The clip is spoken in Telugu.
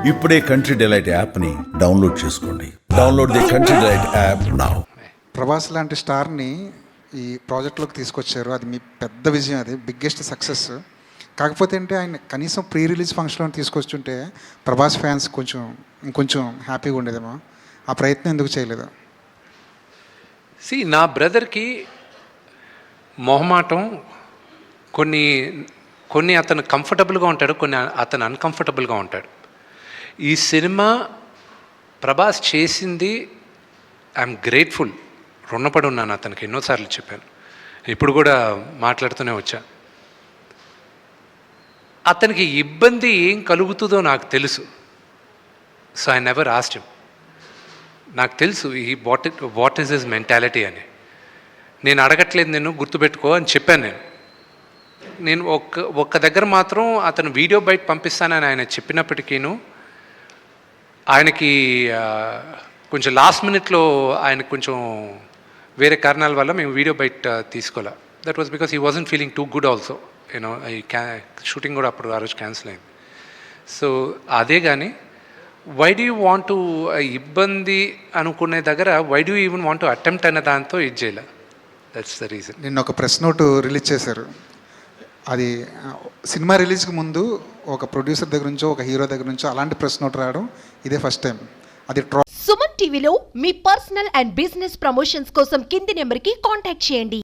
ఇప్పుడే కంట్రీ డిలైట్ యాప్ని డౌన్లోడ్ చేసుకోండి. Download the country delight app now. Prabhas లాంటి స్టార్ని ఈ ప్రాజెక్ట్లోకి తీసుకొచ్చారు. అది మీ పెద్ద విజయం, అది బిగ్గెస్ట్ సక్సెస్. కాకపోతే అంటే ఆయన కనీసం ప్రీ రిలీజ్ ఫంక్షన్లో తీసుకొచ్చుంటే ప్రభాస్ ఫ్యాన్స్ ఇంకొంచెం హ్యాపీగా ఉండేదేమో. ఆ ప్రయత్నం ఎందుకు చేయలేదు? నా బ్రదర్కి మొహమాటం, కొన్ని అతను కంఫర్టబుల్గా ఉంటాడు, కొన్ని అతను అన్కంఫర్టబుల్గా ఉంటాడు. ఈ సినిమా ప్రభాస్ చేసింది ఐఎమ్ గ్రేట్ఫుల్, రుణపడి ఉన్నాను అతనికి. ఎన్నోసార్లు చెప్పాను, ఇప్పుడు కూడా మాట్లాడుతూనే వచ్చా. అతనికి ఇబ్బంది ఏం కలుగుతుందో నాకు తెలుసు. So I never asked him. నాకు తెలుసు ఈ వాట్ ఈస్ హిస్ మెంటాలిటీ అని. నేను అడగట్లేదు, నేను గుర్తుపెట్టుకో అని చెప్పాను. నేను ఒక్క దగ్గర మాత్రం అతను వీడియో బయట పంపిస్తానని ఆయన చెప్పినప్పటికీను ఆయనకి కొంచెం లాస్ట్ మినిట్లో ఆయనకు కొంచెం వేరే కారణాల వల్ల మేము వీడియో బయట తీసుకోలే. That was because he wasn't feeling too good also. You know ఈ షూటింగ్ కూడా అప్పుడు ఆ రోజు క్యాన్సిల్ అయింది. సో అదే కానీ why do you want to ఇబ్బంది అనుకునే దగ్గర why do even want to attempt అనే దాంతో ఇది చేయలే. That's the reason. నిన్న ఒక ప్రెస్ నోట్ రిలీజ్ చేశారు. అది సినిమా రిలీజ్కి ముందు ఒక ప్రొడ్యూసర్ దగ్గర నుంచో ఒక హీరో దగ్గర నుంచో అలాంటి ప్రెస్ నోట్ రావడం ఇదే ఫస్ట్ టైం. అది సుమన్ టీవీలో మీ పర్సనల్ అండ్ బిజినెస్ ప్రమోషన్స్ కోసం కింది నెంబర్కి కాంటాక్ట్ చేయండి.